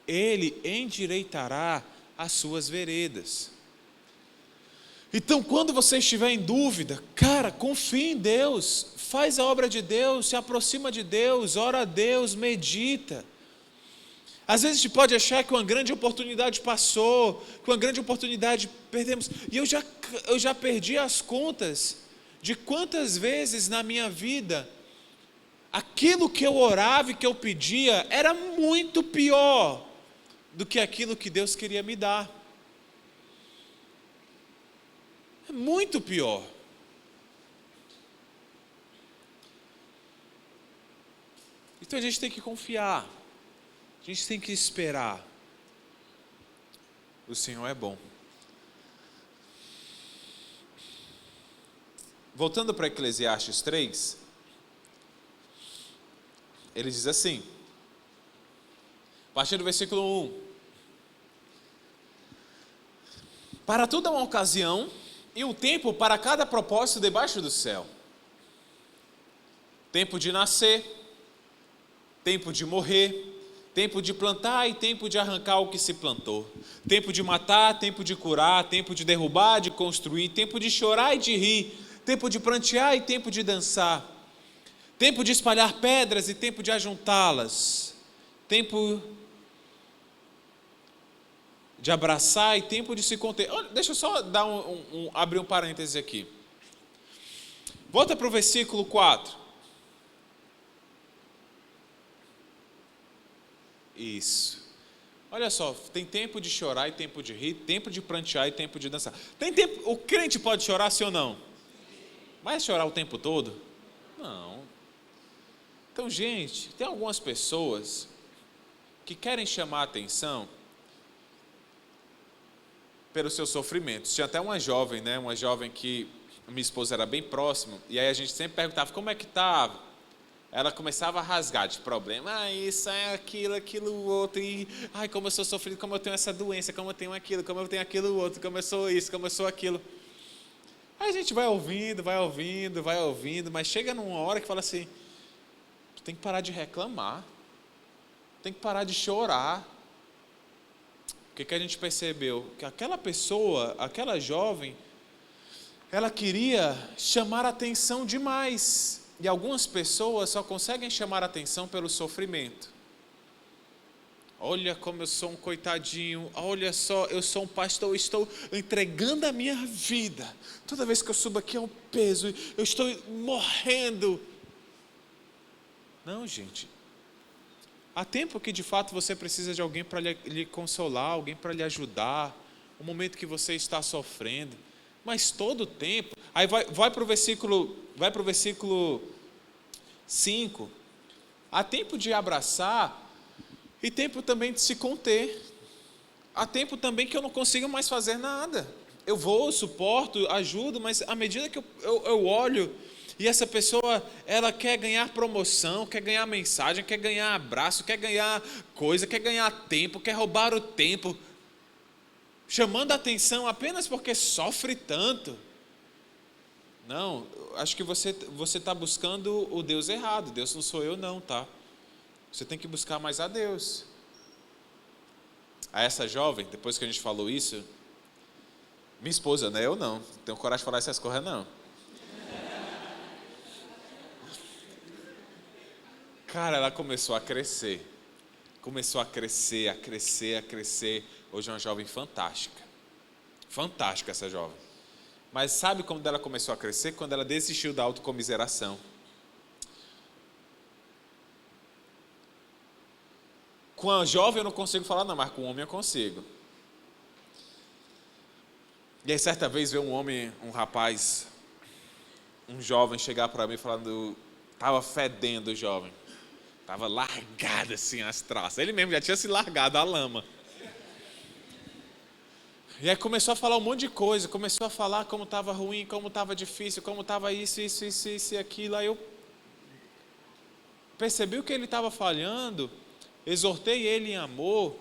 Ele endireitará as suas veredas. Então, quando você estiver em dúvida, cara, confie em Deus, faz a obra de Deus, se aproxima de Deus, ora a Deus, medita. Às vezes a gente pode achar que uma grande oportunidade passou, que uma grande oportunidade perdemos. E eu já perdi as contas de quantas vezes na minha vida aquilo que eu orava e que eu pedia era muito pior do que aquilo que Deus queria me dar. É muito pior. Então a gente tem que confiar. A gente tem que esperar. O Senhor é bom. Voltando para Eclesiastes 3, ele diz assim, a partir do versículo 1. Para tudo há uma ocasião e um tempo para cada propósito debaixo do céu. Tempo de nascer, tempo de morrer, tempo de plantar e tempo de arrancar o que se plantou. Tempo de matar, tempo de curar, tempo de derrubar, de construir, tempo de chorar e de rir, tempo de prantear e tempo de dançar. Tempo de espalhar pedras e tempo de ajuntá-las. Tempo de abraçar e tempo de se conter. Olha, deixa eu só dar abrir um parêntese aqui. Volta para o versículo 4. Isso. Olha só, tem tempo de chorar e tempo de rir, tempo de prantear e tempo de dançar. Tem tempo, o crente pode chorar, sim ou não? Mas chorar o tempo todo? Não. Então, gente, tem algumas pessoas que querem chamar a atenção pelos seus sofrimentos. Tinha até uma jovem, né? Uma jovem que minha esposa era bem próxima, e aí a gente sempre perguntava como é que estava. Ela começava a rasgar de problema, isso, aquilo, outro, e como eu sou sofrido, como eu tenho essa doença, como eu tenho aquilo, como eu tenho aquilo outro, como eu sou isso, como eu sou aquilo. Aí a gente vai ouvindo, mas chega numa hora que fala assim, tu tem que parar de reclamar, tem que parar de chorar. O que a gente percebeu? Que aquela pessoa, aquela jovem, ela queria chamar atenção demais. E algumas pessoas só conseguem chamar atenção pelo sofrimento. Olha como eu sou um coitadinho, olha só, eu sou um pastor, eu estou entregando a minha vida. Toda vez que eu subo aqui é um peso, eu estou morrendo. Não, gente. Há tempo que de fato você precisa de alguém para lhe consolar, alguém para lhe ajudar, o momento que você está sofrendo. Mas todo o tempo, aí vai para o versículo 5, há tempo de abraçar e tempo também de se conter. Há tempo também que eu não consigo mais fazer nada. Eu vou, suporto, ajudo, mas à medida que eu olho, e essa pessoa, ela quer ganhar promoção, quer ganhar mensagem, quer ganhar abraço, quer ganhar coisa, quer ganhar tempo, quer roubar o tempo, chamando a atenção apenas porque sofre tanto. Não, acho que você está buscando o Deus errado. Deus não sou eu não, tá? Você tem que buscar mais a Deus. A essa jovem, depois que a gente falou isso, minha esposa, né? Eu não tenho coragem de falar essas coisas não. Cara, ela começou a crescer. Começou a crescer. Hoje é uma jovem fantástica. Fantástica essa jovem. Mas sabe quando ela começou a crescer? Quando ela desistiu da autocomiseração. Com a jovem eu não consigo falar não, mas com o homem eu consigo. E aí certa vez veio um rapaz, um jovem chegar para mim falando, estava fedendo o jovem. Estava largado assim as traças. Ele mesmo já tinha se largado a lama. E aí começou a falar um monte de coisa, começou a falar como estava ruim, como estava difícil, como estava isso e aquilo. Aí eu percebi o que ele estava falhando, exortei ele em amor,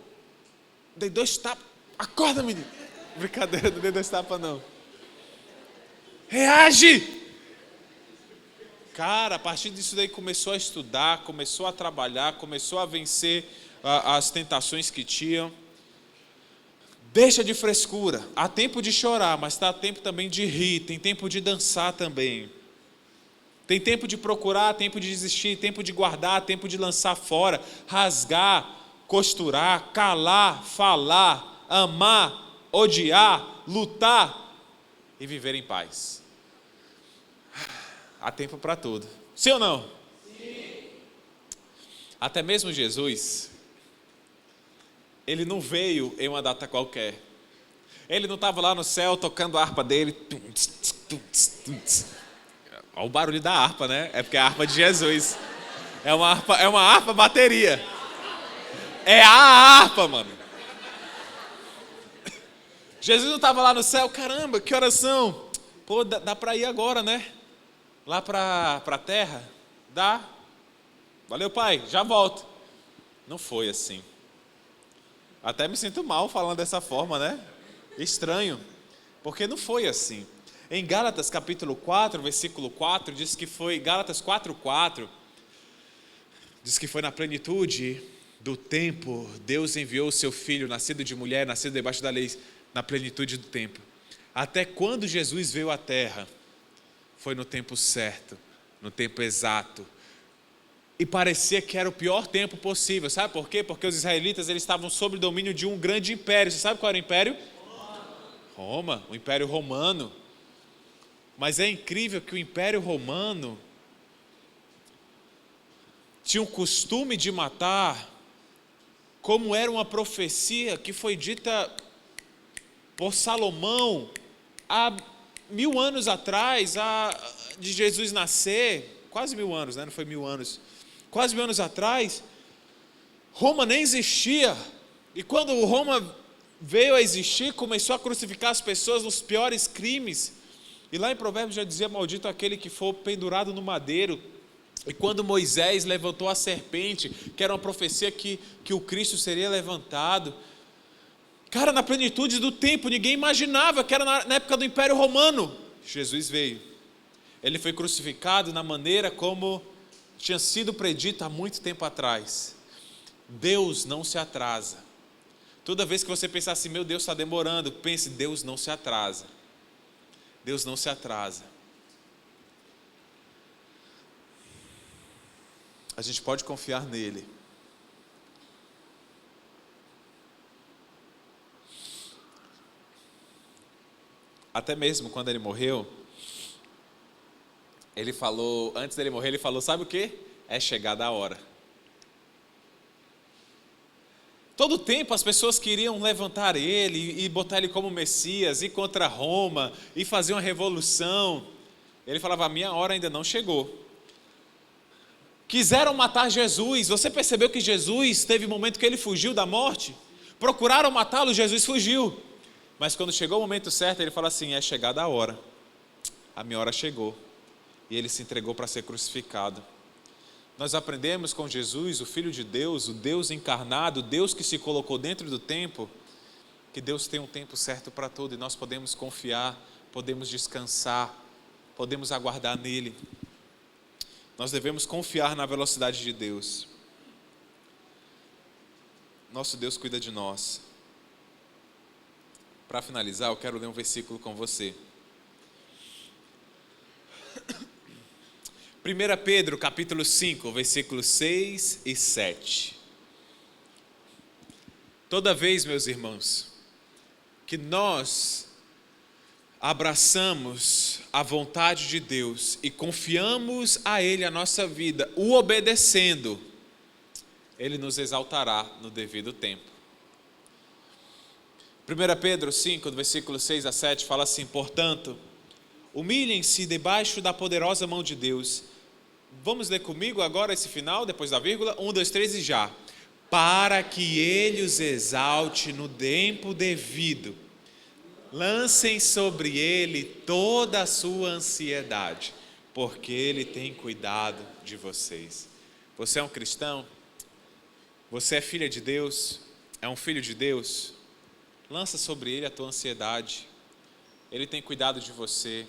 dei 2 tapas, acorda menino. Brincadeira, não dei 2 tapas não. Reage! Cara, a partir disso daí começou a estudar, começou a trabalhar, começou a vencer as tentações que tinham. Deixa de frescura, há tempo de chorar, mas está tempo também de rir, tem tempo de dançar também. Tem tempo de procurar, tempo de desistir, tempo de guardar, tempo de lançar fora, rasgar, costurar, calar, falar, amar, odiar, lutar e viver em paz. Há tempo para tudo. Sim ou não? Sim. Até mesmo Jesus, ele não veio em uma data qualquer. Ele não estava lá no céu tocando a harpa dele. Olha o barulho da harpa, né? É porque é a harpa de Jesus. É uma harpa bateria. É a harpa, mano. Jesus não estava lá no céu, caramba, que oração. Pô, dá para ir agora, né? Lá para a terra. Dá. Valeu, pai, já volto. Não foi assim. Até me sinto mal falando dessa forma, né? Estranho. Porque não foi assim. Em Gálatas capítulo 4, versículo 4, diz que foi, Gálatas 4:4, diz que foi na plenitude do tempo, Deus enviou o seu filho, nascido de mulher, nascido debaixo da lei, na plenitude do tempo. Até quando Jesus veio à terra, foi no tempo certo, no tempo exato. E parecia que era o pior tempo possível. Sabe por quê? Porque os israelitas eles estavam sob o domínio de um grande império. Você sabe qual era o império? Roma, o Império Romano. Mas é incrível que o Império Romano tinha o costume de matar, como era uma profecia que foi dita por Salomão há 1000 anos atrás, de Jesus nascer, quase 1000 anos, né? Não foi 1000 anos, quase 1000 anos atrás. Roma nem existia, e quando Roma veio a existir, começou a crucificar as pessoas nos piores crimes. E lá em Provérbios já dizia, maldito aquele que for pendurado no madeiro. E quando Moisés levantou a serpente, que era uma profecia que o Cristo seria levantado, cara, na plenitude do tempo, ninguém imaginava que era na época do Império Romano. Jesus veio. Ele foi crucificado na maneira como tinha sido predito há muito tempo atrás. Deus não se atrasa. Toda vez que você pensar assim, meu Deus está demorando, pense, Deus não se atrasa. Deus não se atrasa. A gente pode confiar nele. Até mesmo quando ele morreu, ele falou, antes dele morrer, ele falou, sabe o quê? É chegada a hora. Todo tempo as pessoas queriam levantar ele e botar ele como Messias, ir contra Roma, e fazer uma revolução. Ele falava, a minha hora ainda não chegou. Quiseram matar Jesus. Você percebeu que Jesus teve um momento que ele fugiu da morte? Procuraram matá-lo, Jesus fugiu. Mas quando chegou o momento certo, ele fala assim, é chegada a hora. A minha hora chegou. E ele se entregou para ser crucificado. Nós aprendemos com Jesus, o Filho de Deus, o Deus encarnado, o Deus que se colocou dentro do tempo, que Deus tem um tempo certo para tudo e nós podemos confiar, podemos descansar, podemos aguardar nele. Nós devemos confiar na velocidade de Deus. Nosso Deus cuida de nós. Para finalizar, eu quero ler um versículo com você. 1 Pedro, capítulo 5, versículos 6 e 7. Toda vez, meus irmãos, que nós abraçamos a vontade de Deus e confiamos a Ele a nossa vida, o obedecendo, Ele nos exaltará no devido tempo. 1 Pedro 5, do versículo 6 a 7, fala assim: portanto, humilhem-se debaixo da poderosa mão de Deus. Vamos ler comigo agora esse final, depois da vírgula? 1, 2, 3 e já. Para que Ele os exalte no tempo devido. Lancem sobre Ele toda a sua ansiedade, porque Ele tem cuidado de vocês. Você é um cristão? Você é filha de Deus? É um filho de Deus? Lança sobre Ele a tua ansiedade. Ele tem cuidado de você.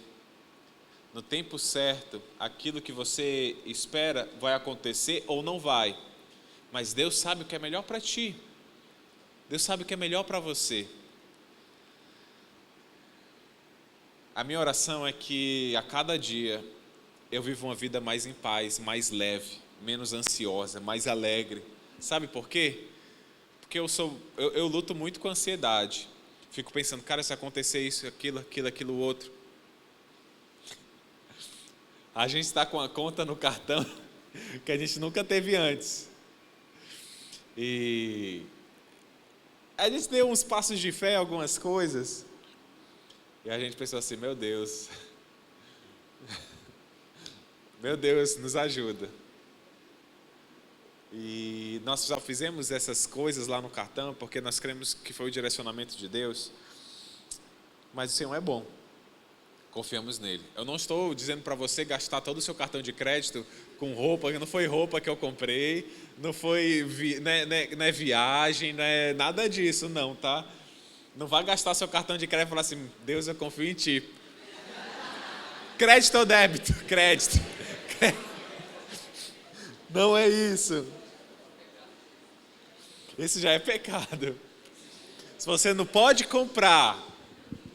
No tempo certo, aquilo que você espera vai acontecer ou não vai. Mas Deus sabe o que é melhor para ti. Deus sabe o que é melhor para você. A minha oração é que a cada dia eu vivo uma vida mais em paz, mais leve, menos ansiosa, mais alegre. Sabe por quê? Porque eu luto muito com ansiedade. Fico pensando, cara, se acontecer isso, aquilo, outro. A gente está com a conta no cartão que a gente nunca teve antes. E a gente deu uns passos de fé em algumas coisas. E a gente pensou assim, meu Deus, nos ajuda. E nós já fizemos essas coisas lá no cartão, porque nós cremos que foi o direcionamento de Deus. Mas o Senhor é bom, confiamos nele. Eu não estou dizendo para você gastar todo o seu cartão de crédito com roupa, não foi roupa que eu comprei, não é viagem, não é nada disso não, tá? Não vá gastar seu cartão de crédito e falar assim, Deus, eu confio em ti. Crédito ou débito? Crédito. Não é isso. Esse já é pecado. Se você não pode comprar,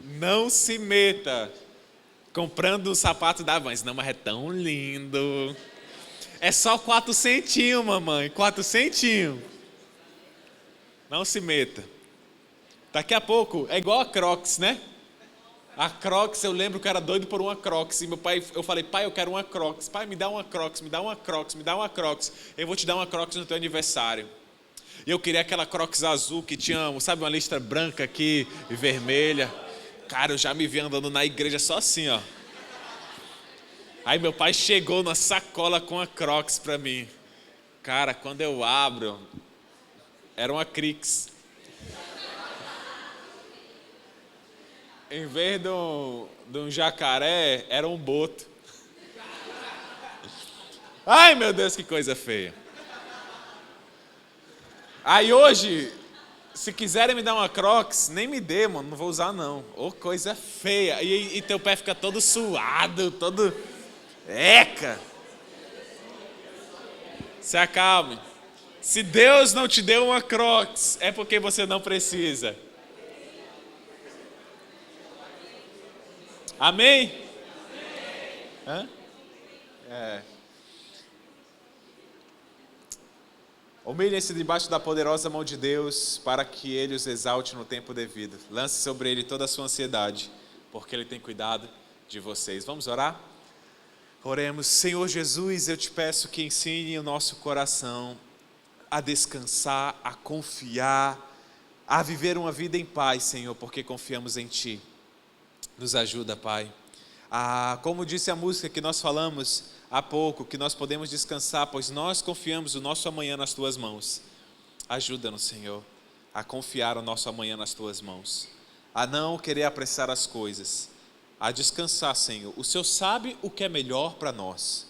não se meta comprando um sapato da Vans. Não, mas é tão lindo. É só 400, mamãe. 400. Não se meta. Daqui a pouco, é igual a Crocs, né? A Crocs, eu lembro que eu era doido por uma Crocs. E meu pai, eu falei, pai, eu quero uma Crocs. Pai, me dá uma Crocs, me dá uma Crocs, me dá uma Crocs. Eu vou te dar uma Crocs no teu aniversário. E eu queria aquela Crocs azul que tinha, sabe, uma listra branca aqui e vermelha. Cara, eu já me vi andando na igreja só assim, ó. Aí meu pai chegou na sacola com a Crocs pra mim. Cara, quando eu abro, era uma Crix. Em vez de um jacaré, era um boto. Ai, meu Deus, que coisa feia. Aí hoje, se quiserem me dar uma Crocs, nem me dê, mano, não vou usar não. Ô, coisa feia. E teu pé fica todo suado, todo... Eca! Se acalme. Se Deus não te deu uma Crocs, é porque você não precisa. Amém? Hã? É. Humilhem-se debaixo da poderosa mão de Deus, para que Ele os exalte no tempo devido. Lance sobre Ele toda a sua ansiedade, porque Ele tem cuidado de vocês. Vamos orar? Oremos. Senhor Jesus, eu te peço que ensine o nosso coração a descansar, a confiar, a viver uma vida em paz, Senhor, porque confiamos em Ti. Nos ajuda, Pai. Como disse a música que nós falamos há pouco, que nós podemos descansar, pois nós confiamos o nosso amanhã nas Tuas mãos. Ajuda-nos, Senhor, a confiar o nosso amanhã nas Tuas mãos, a não querer apressar as coisas, a descansar, Senhor. O Senhor sabe o que é melhor para nós.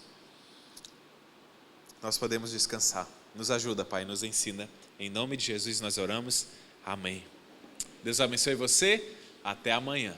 Nós podemos descansar. Nos ajuda, Pai, nos ensina. Em nome de Jesus nós oramos. Amém. Deus abençoe você. Até amanhã.